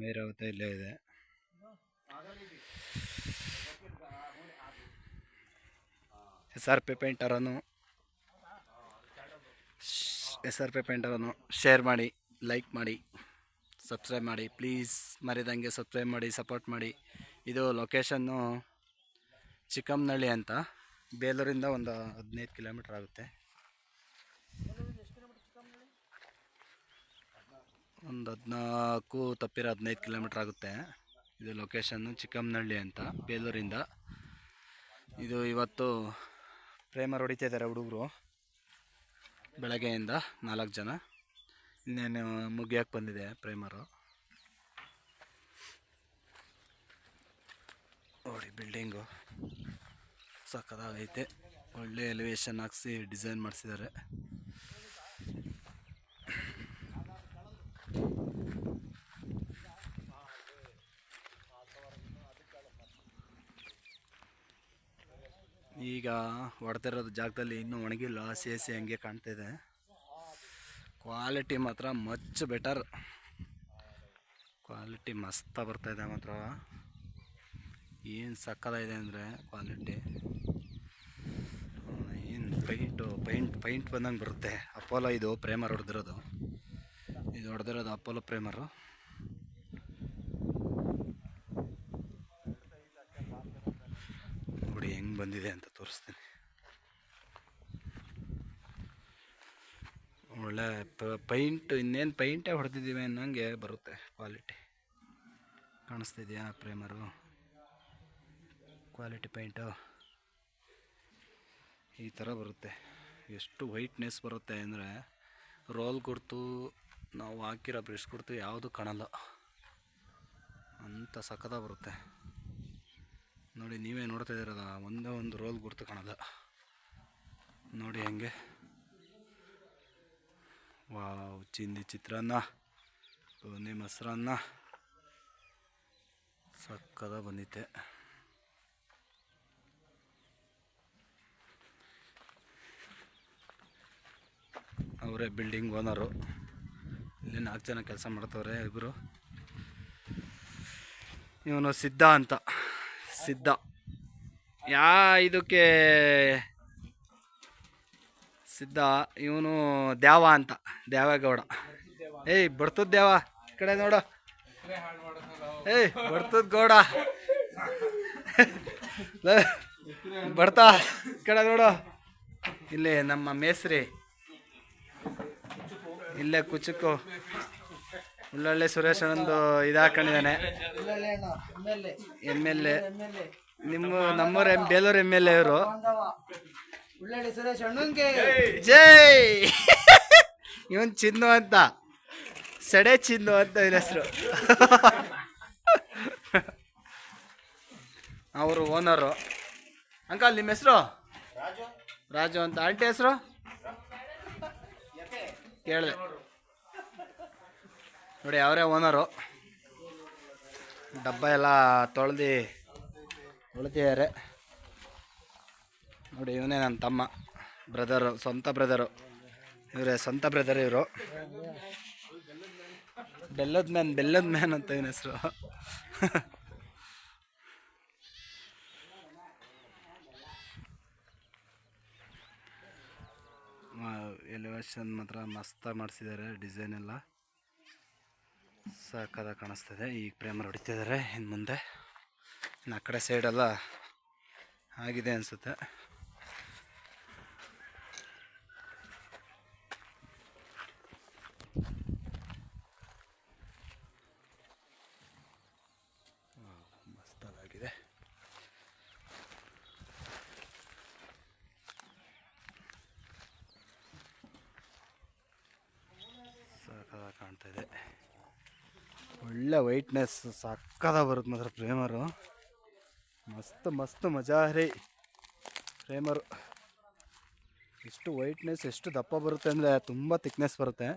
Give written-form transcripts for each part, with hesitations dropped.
ಮೇರಾವತ ಇಲ್ಲೇ ಇದೆ. SRP ಪೇಂಟರನ್ನು share ಮಾಡಿ, ಲೈಕ್ ಮಾಡಿ, ಸಬ್ಸ್ಕ್ರೈಬ್ ಮಾಡಿ ಪ್ಲೀಸ್. ಮರಿದಂಗೆ ಸಬ್ಸ್ಕ್ರೈಬ್ ಮಾಡಿ, ಸಪೋರ್ಟ್ ಮಾಡಿ. ಇದು ಲೊಕೇಶನ್ನು ಚಿಕ್ಕಮ್ಮನಹಳ್ಳಿ ಅಂತ, ಬೇಲೂರಿಂದ ಒಂದು 15 ಕಿಲೋಮೀಟ್ರ್ ಆಗುತ್ತೆ. ಒಂದು 14 ತಪ್ಪಿರ 15 ಕಿಲೋಮೀಟ್ರ್ ಆಗುತ್ತೆ. ಇದು ಲೊಕೇಶನ್ನು ಚಿಕ್ಕಮ್ಮನಹಳ್ಳಿ ಅಂತ, ಬೇಲೂರಿಂದ. ಇದು ಇವತ್ತು ಪ್ರೇಮರ್ ಹೊಡಿತಾ ಇದ್ದಾರೆ ಹುಡುಗರು, ಬೆಳಗ್ಗೆಯಿಂದ 4 ಜನ. ಇನ್ನೇನು ಮುಗಿಯೋಕ್ಕೆ ಬಂದಿದೆ ಪ್ರೇಮರು. ನೋಡಿ ಬಿಲ್ಡಿಂಗು ಸಕ್ಕತ್ತಾಗೈತೆ, ಒಳ್ಳೆ ಎಲಿವೇಶನ್ ಹಾಕ್ಸಿ ಡಿಸೈನ್ ಮಾಡಿಸಿದ್ದಾರೆ. ಈಗ ಹೊಡೆದಿರೋದು ಜಾಗದಲ್ಲಿ ಇನ್ನೂ ಒಣಗಿಲ್ಲ, ಹಸಿ ಹಂಗೆ ಕಾಣ್ತಾಯಿದೆ. ಕ್ವಾಲಿಟಿ ಮಾತ್ರ ಮಚ್ ಬೆಟರ್, ಕ್ವಾಲಿಟಿ ಮಸ್ತ ಬರ್ತಾಯಿದೆ ಮಾತ್ರ. ಏನು ಸಕ್ಕತ್ತಾಗಿದೆ ಅಂದರೆ ಕ್ವಾಲಿಟಿ. ಏನು ಪೈಂಟ್ ಬಂದಂಗೆ ಬರುತ್ತೆ. ಅಪೋಲೋ ಇದು ಪ್ರೇಮರ್ ಹೊಡೆದಿರೋದು, ಇದು ಹೊಡೆದಿರೋದು ಅಪೋಲೋ ಪ್ರೇಮರು. ನೋಡಿ ಹೆಂಗೆ ಬಂದಿದೆ ಅಂತ ತೋರಿಸ್ತೀನಿ. ಒಳ್ಳೆ ಪೈಂಟ್, ಇನ್ನೇನು ಪೈಂಟೇ ಹೊಡೆದಿದ್ದೀವಿ ಅನ್ನೋಂಗೆ ಬರುತ್ತೆ ಕ್ವಾಲಿಟಿ. ಕಾಣಿಸ್ತಿದೆಯಾ ಪ್ರೇಮರು? ಕ್ವಾಲಿಟಿ ಪೈಂಟು ಈ ಥರ ಬರುತ್ತೆ. ಎಷ್ಟು ವೈಟ್ನೆಸ್ ಬರುತ್ತೆ ಅಂದರೆ ರೋಲ್ ಗುರ್ತು, ನಾವು ಹಾಕಿರೋ ಬ್ರಷ್ ಗುರ್ತು ಯಾವುದು ಕಾಣಲ್ಲ, ಅಂಥ ಸಕ್ಕತ್ತಾಗಿ ಬರುತ್ತೆ. ನೋಡಿ ನೀವೇ ನೋಡ್ತಾ ಇದ್ದೀರಲ್ಲ, ಒಂದೇ ಒಂದು ರೋಲ್ ಗುರ್ತು ಕಾಣಲ್ಲ. ನೋಡಿ ಹೆಂಗೆ. ವಾವ್, ಚಿಂದಿ ಚಿತ್ರಾನ್ನ, ಬೂಂದಿ ಮೊಸರನ್ನ ಸಕ್ಕತ್ತಾಗಿ ಬಂದಿತ್ತೆ. ಅವರೇ ಬಿಲ್ಡಿಂಗ್ ಓನರು. ಇಲ್ಲಿ 4 ಜನ ಕೆಲಸ ಮಾಡ್ತವ್ರೆ. ಇಬ್ಬರು, ಇವನು ಸಿದ್ಧ ಅಂತ, ಸಿದ್ಧ. ಇದಕ್ಕೆ ಸಿದ್ಧ, ಇವನು ದ್ಯಾವ ಅಂತ, ದ್ಯಾವೇಗೌಡ. ಏಯ್ ಬರ್ತದ ದ್ಯಾವ, ಈ ಕಡೆ ನೋಡು. ಏಯ್ ಬರ್ತದ ಗೌಡ, ಬರ್ತಾ ಈ ಕಡೆ ನೋಡು. ಇಲ್ಲಿ ನಮ್ಮ ಮೇಸ್ರಿ, ಇಲ್ಲೇ ಕುಚುಕು ಉಳ್ಳಳ್ಳಿ ಸುರೇಶ್ ಒಂದು ಇದಾಕೊಂಡಿದ್ದಾನೆ. MLA, ನಮ್ಮೂರ ಬೇಲೂರು MLA ಇವರು. ಜೈ. ಇವನ್ ಚಿನ್ನು ಅಂತ, ಸಡೆ ಚಿನ್ನು ಅಂತ ಇವನ ಹೆಸರು. ಅವರು ಓನರು. ಅಂಕಲ್ ನಿಮ್ಮ ಹೆಸರು? ರಾಜು ಅಂತ. ಆಂಟಿ ಹೆಸರು ಕೇಳಿದೆ. ನೋಡಿ ಅವರೇ ಓನರು. ಡಬ್ಬ ಎಲ್ಲ ತೊಳೆದಿದ್ದಾರೆ. ನೋಡಿ ಇವನೇ ನನ್ನ ತಮ್ಮ, ಬ್ರದರು, ಸ್ವಂತ ಬ್ರದರು. ಇವರೇ ಸ್ವಂತ ಬ್ರದರ್ ಇವರು. ಬೆಲ್ಲದ ಮ್ಯಾನ್ ಅಂತ ಇವನ ಹೆಸರು. ಎಲಿವೇಶನ್ ಮಾತ್ರ ಮಸ್ತಾಗಿ ಮಾಡಿಸಿದ್ದಾರೆ, ಡಿಸೈನ್ ಎಲ್ಲ ಸಾಕಾದಾಗ ಕಾಣಿಸ್ತದೆ. ಈಗ ಪ್ರೇಮರ್ ಹೊಡಿತಿದ್ದಾರೆ. ಇನ್ನು ಮುಂದೆ ಆ ಕಡೆ ಸೈಡೆಲ್ಲ ಆಗಿದೆ ಅನಿಸುತ್ತೆ. ಮಸ್ತಾಗಿದೆ. ಸಾಕಾದಾಗ ಕಾಣ್ತಾ ಇದೆ. ಒಳ್ಳೆ ವೈಟ್ನೆಸ್ ಸಕ್ಕದ ಬರುತ್ತೆ ಮಾತ್ರ ಪ್ರೇಮರು. ಮಸ್ತ್ ಮಜಾರಿ ಪ್ರೇಮರು. ಎಷ್ಟು ವೈಟ್ನೆಸ್, ಎಷ್ಟು ದಪ್ಪ ಬರುತ್ತೆ ಅಂದರೆ ತುಂಬ ತಿಕ್ನೆಸ್ ಬರುತ್ತೆ.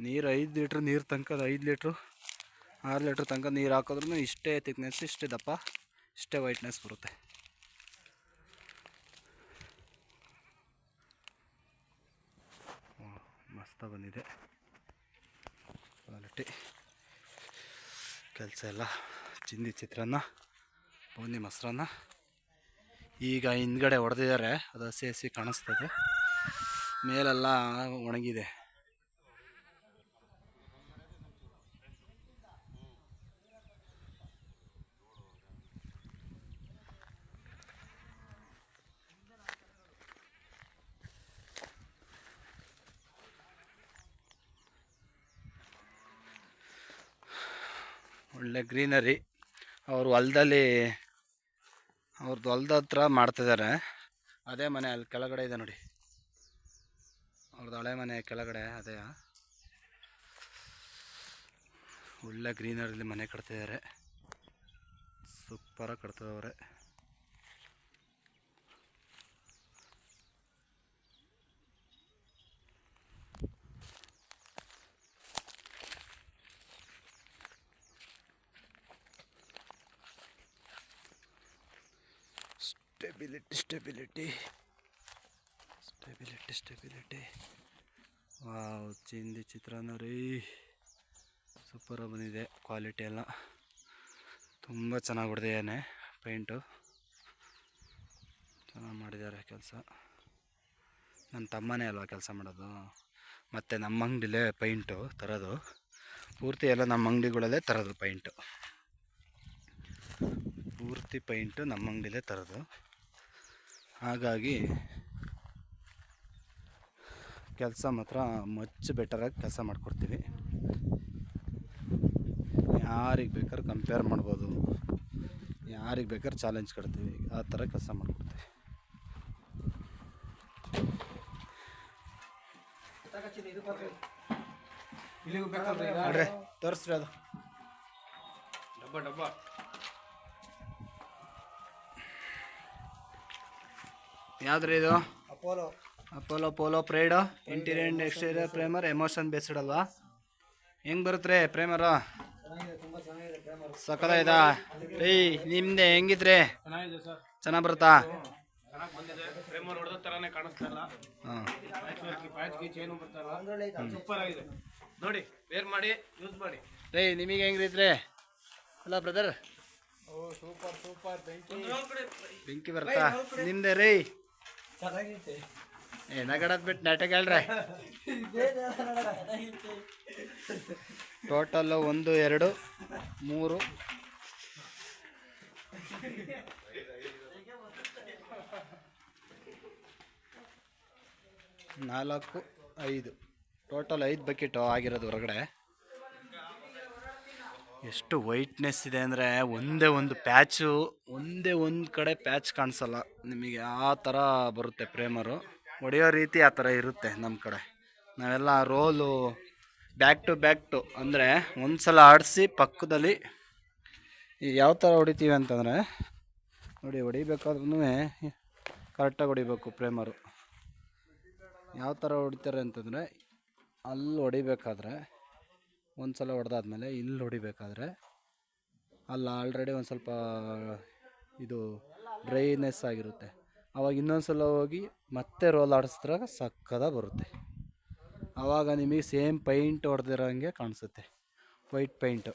ನೀರು 5 ಲೀಟ್ರ್ ನೀರು ತನಕ, 5 ಲೀಟ್ರು 6 ಲೀಟ್ರ್ ತನಕ ನೀರು ಹಾಕಿದ್ರೂ ಇಷ್ಟೇ ತಿಕ್ನೆಸ್, ಇಷ್ಟೇ ದಪ್ಪ, ಇಷ್ಟೇ ವೈಟ್ನೆಸ್ ಬರುತ್ತೆ. ಮಸ್ತ ಬಂದಿದೆ ಕ್ವಾಲಿಟಿ. ಕೆಲಸ ಎಲ್ಲ ಚಿಂದಿ ಚಿತ್ರಾನ್ನ, ಬೂಂದಿ ಮೊಸರನ್ನ. ಈಗ ಹಿಂದ್ಗಡೆ ಹೊಡೆದಿದ್ದಾರೆ, ಅದು ಹಸಿ ಹಸಿ ಕಾಣಿಸ್ತದೆ, ಮೇಲೆಲ್ಲ ಒಣಗಿದೆ. ಒಳ್ಳೆ ಗ್ರೀನರಿ. ಅವರು ಹೊಲದಲ್ಲಿ ಅವ್ರದ್ದು ಹೊಲ್ದ ಹತ್ರ ಮಾಡ್ತಿದ್ದಾರೆ. ಅದೇ ಮನೆ ಅಲ್ಲಿ ಕೆಳಗಡೆ ಇದೆ ನೋಡಿ, ಅವ್ರದ್ದು ಹಳೆ ಮನೆ ಕೆಳಗಡೆ ಅದೇ. ಒಳ್ಳೆ ಗ್ರೀನರಿಲಿ ಮನೆ ಕಟ್ತಿದ್ದಾರೆ, ಸೂಪರಾಗಿ ಕಟ್ತಿದವ್ರೆ. ಸ್ಟೆಬಿಲಿಟಿ. ವಾವ್, ಚಿಂದಿ ಚಿತ್ರಾನ್ನ ರೀ, ಸೂಪರಾಗಿ ಬಂದಿದೆ. ಕ್ವಾಲಿಟಿ ಎಲ್ಲ ತುಂಬ ಚೆನ್ನಾಗಿ ಹೊಡೆದಿದ್ದಾನೆ. ಪೇಂಟು ಚೆನ್ನಾಗಿ ಮಾಡಿದ್ದಾರೆ. ಕೆಲಸ ನನ್ನ ತಮ್ಮನೇ ಅಲ್ವಾ ಕೆಲಸ ಮಾಡೋದು, ಮತ್ತು ನಮ್ಮ ಅಂಗಡಿಲೇ ಪೈಂಟು ತರೋದು, ಪೂರ್ತಿ ಎಲ್ಲ ನಮ್ಮ ಅಂಗಡಿಗಳಲ್ಲೇ ತರೋದು ಪೈಂಟು. ಪೂರ್ತಿ ಪೈಂಟು ನಮ್ಮ ಅಂಗಡಿಲೇ ತರೋದು. ಹಾಗಾಗಿ ಕೆಲಸ ಮಾತ್ರ ಮಚ್ ಬೆಟರಾಗಿ ಕೆಲಸ ಮಾಡಿಕೊಡ್ತೀವಿ. ಯಾರಿಗೆ ಬೇಕಾದ್ರೆ ಕಂಪೇರ್ ಮಾಡ್ಬೋದು, ಯಾರಿಗೆ ಬೇಕಾದ್ರೆ ಚಾಲೆಂಜ್ ಕೊಡ್ತೀವಿ, ಆ ಥರ ಕೆಲಸ ಮಾಡಿಕೊಡ್ತೀವಿ. ನೋಡ್ರಿ ತೋರಿಸ್ರಿ, ಅದು ಡಬ್ಬ ಯಾವ್ದ್ರಿ ಇದು? Apollo pride interior and exterior primer, emotion based ಅಲ್ವಾ? ಹೆಂಗೆ ಬರುತ್ತೆ ಪ್ರೈಮರು? ಸಕಲ ಏಯ್ ನಿಮ್ದೆ ಹೆಂಗಿದ್ರೆ ಚೆನ್ನಾಗಿ ಬರುತ್ತಾ? ನೋಡಿ ವೇರ್ ಮಾಡಿ ಯೂಸ್ ಮಾಡಿ ರೇ. ನಿಮಗೆ ಹೆಂಗಿದ್ರೆ ಅಲ್ಲ ಬ್ರದರ್? ಸೂಪರ್ ಬೆಂಕಿ ಬರ್ತಾ ನಿಮ್ದೆ ರೀ. ಏನಾಗಡದ್ ಬಿಟ್ಟು ನಾಟಕ ಹೇಳ್ರೆ. ಟೋಟಲ್ 1 2 3 4 5 ಟೋಟಲ್ 5 ಬಕೆಟು ಆಗಿರೋದು ಹೊರಗಡೆ. ಎಷ್ಟು ವೈಟ್ನೆಸ್ ಇದೆ ಅಂದರೆ ಒಂದೇ ಒಂದು ಪ್ಯಾಚು, ಒಂದೇ ಒಂದು ಕಡೆ ಪ್ಯಾಚ್ ಕಾಣಿಸಲ್ಲ ನಿಮಗೆ. ಆ ಥರ ಬರುತ್ತೆ ಪ್ರೇಮರು, ಹೊಡೆಯೋ ರೀತಿ ಆ ಥರ ಇರುತ್ತೆ. ನಮ್ಮ ಕಡೆ ನಾವೆಲ್ಲ ರೋಲು ಬ್ಯಾಕ್ ಟು ಅಂದರೆ ಒಂದು ಸಲ ಆಡಿಸಿ ಪಕ್ಕದಲ್ಲಿ ಯಾವ ಥರ ಹೊಡಿತೀವಿ ಅಂತಂದರೆ ನೋಡಿ, ಹೊಡಿಬೇಕಾದ್ರೂ ಕರೆಕ್ಟಾಗಿ ಹೊಡಿಬೇಕು ಪ್ರೇಮರು. ಯಾವ ಥರ ಹೊಡಿತಾರೆ ಅಂತಂದರೆ ಅಲ್ಲಿ ಹೊಡಿಬೇಕಾದ್ರೆ ಒಂದು ಸಲ ಹೊಡೆದಾದ್ಮೇಲೆ ಇಲ್ಲಿ ಹೊಡಿಬೇಕಾದ್ರೆ ಅಲ್ಲಿ ಆಲ್ರೆಡಿ ಒಂದು ಸ್ವಲ್ಪ ಇದು ಡ್ರೈನೆಸ್ ಆಗಿರುತ್ತೆ. ಆವಾಗ ಇನ್ನೊಂದು ಸಲ ಹೋಗಿ ಮತ್ತೆ ರೋಲ್ ಆಡಿಸಿದ್ರಾಗ ಸಕ್ಕದಾಗಿ ಬರುತ್ತೆ. ಆವಾಗ ನಿಮಗೆ ಸೇಮ್ ಪೈಂಟ್ ಹೊಡೆದಿರೋಂಗೆ ಕಾಣಿಸುತ್ತೆ, ವೈಟ್ ಪೈಂಟು.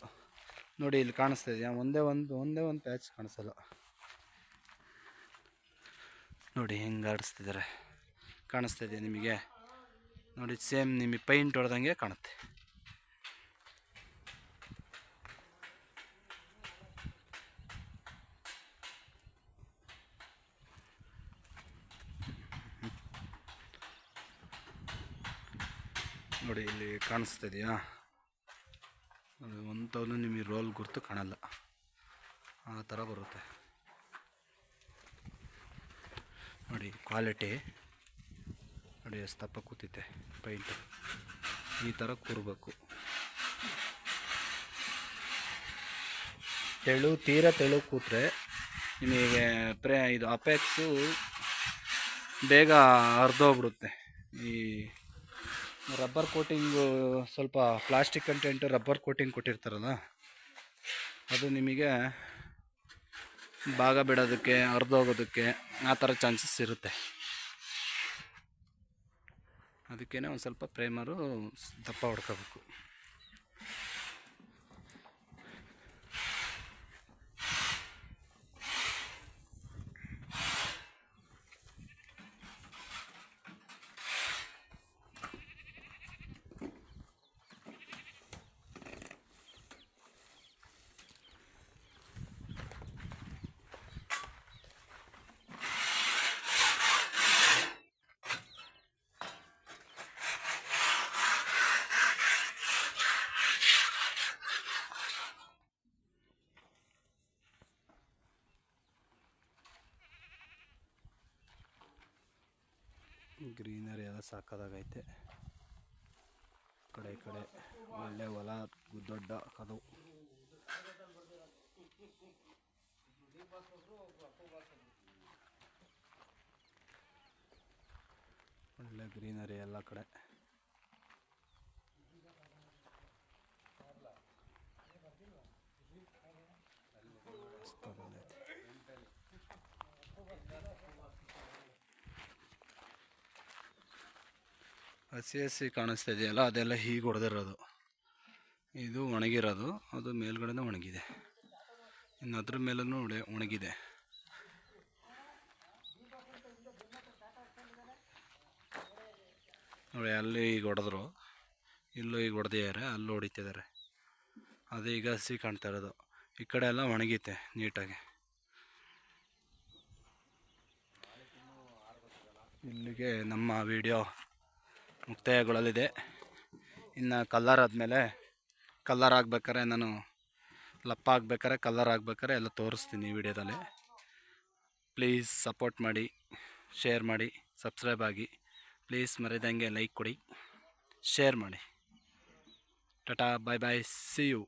ನೋಡಿ ಇಲ್ಲಿ ಕಾಣಿಸ್ತಾ ಇದೆಯಾ? ಒಂದೇ ಒಂದು ಪ್ಯಾಚ್ ಕಾಣಿಸಲ್ಲ. ನೋಡಿ ಹೆಂಗೆ ಆಡಿಸ್ತಿದ್ದಾರೆ, ಕಾಣಿಸ್ತಾ ಇದೆಯಾ ನಿಮಗೆ? ನೋಡಿ ಸೇಮ್ ನಿಮಗೆ ಪೈಂಟ್ ಹೊಡೆದಂಗೆ ಕಾಣುತ್ತೆ. ನೋಡಿ ಇಲ್ಲಿ ಕಾಣಿಸ್ತಾ ಇದೆಯಾ? ಒಂಥದ್ದು ನಿಮಗೆ ರೋಲ್ ಗುರ್ತು ಕಾಣಲ್ಲ, ಆ ಥರ ಬರುತ್ತೆ. ನೋಡಿ ಕ್ವಾಲಿಟಿ ನೋಡಿ ಎಷ್ಟು ದಪ್ಪ ಕೂತೈತೆ ಪೈಂಟು. ಈ ಥರ ಕೂರಬೇಕು. ತೀರ ತೆಳು ಕೂತ್ರೆ ನಿಮಗೆ ಇದು ಅಪೆಕ್ಸು ಬೇಗ ಹರಿದೋಗ್ಬಿಡುತ್ತೆ. ಈ ರಬ್ಬರ್ ಕೋಟಿಂಗು, ಸ್ವಲ್ಪ ಪ್ಲಾಸ್ಟಿಕ್ ಕಂಟೆಂಟು ರಬ್ಬರ್ ಕೋಟಿಂಗ್ ಕೊಟ್ಟಿರ್ತಾರಲ್ಲ, ಅದು ನಿಮಗೆ ಭಾಗ ಬಿಡೋದಕ್ಕೆ, ಹರಿದೋಗೋದಕ್ಕೆ ಆ ಥರ ಚಾನ್ಸಸ್ ಇರುತ್ತೆ. ಅದಕ್ಕೇ ಒಂದು ಸ್ವಲ್ಪ ಪ್ರೈಮರು ದಪ್ಪ ಹೊಡ್ಕೋಬೇಕು. ಗ್ರೀನರಿ ಎಲ್ಲ ಸಾಕಾಗೈತೆ. ಕಡೆ ಒಳ್ಳೆ ಹೊಲ ದೊಡ್ಡ ಅದು. ಒಳ್ಳೆ ಗ್ರೀನರಿ ಎಲ್ಲ ಕಡೆ. ಹಸಿ ಕಾಣಿಸ್ತಾ ಇದೆಯಲ್ಲ, ಅದೆಲ್ಲ ಹೀಗೆ ಹೊಡೆದಿರೋದು. ಇದು ಒಣಗಿರೋದು, ಅದು ಮೇಲ್ಗಡೆನೇ ಒಣಗಿದೆ. ಇನ್ನು ಅದ್ರ ಮೇಲೂ ಒಣಗಿದೆ. ನೋಡಿ, ಅಲ್ಲಿ ಈಗ ಹೊಡೆದ್ರು, ಇಲ್ಲೂ ಈಗ ಹೊಡೆದಿದ್ದಾರೆ, ಅಲ್ಲೂ ಹೊಡಿತಿದ್ದಾರೆ. ಅದು ಈಗ ಹಸಿ ಕಾಣ್ತಾ ಇರೋದು. ಈ ಕಡೆ ಎಲ್ಲ ಒಣಗಿದೆ ನೀಟಾಗಿ. ಇಲ್ಲಿಗೆ ನಮ್ಮ ವಿಡಿಯೋ ಮುಕ್ತಾಯಗೊಳ್ಳಲಿದೆ. ಇನ್ನು ಕಲ್ಲರ್ ಆದಮೇಲೆ, ಕಲ್ಲರ್ ಆಗ್ಬೇಕಾರೆ, ನಾನು ಲಪ್ಪ ಆಗ್ಬೇಕಾರೆ, ಕಲ್ಲರ್ ಆಗ್ಬೇಕಾರೆ ಎಲ್ಲ ತೋರಿಸ್ತೀನಿ ಈ ವಿಡಿಯೋದಲ್ಲಿ. ಪ್ಲೀಸ್ ಸಪೋರ್ಟ್ ಮಾಡಿ, ಶೇರ್ ಮಾಡಿ, ಸಬ್ಸ್ಕ್ರೈಬ್ ಆಗಿ. ಪ್ಲೀಸ್ ಮರೆದಂಗೆ ಲೈಕ್ ಕೊಡಿ, ಶೇರ್ ಮಾಡಿ. ಟಾಟಾ, ಬಾಯ್ ಬಾಯ್, ಸಿ ಯು.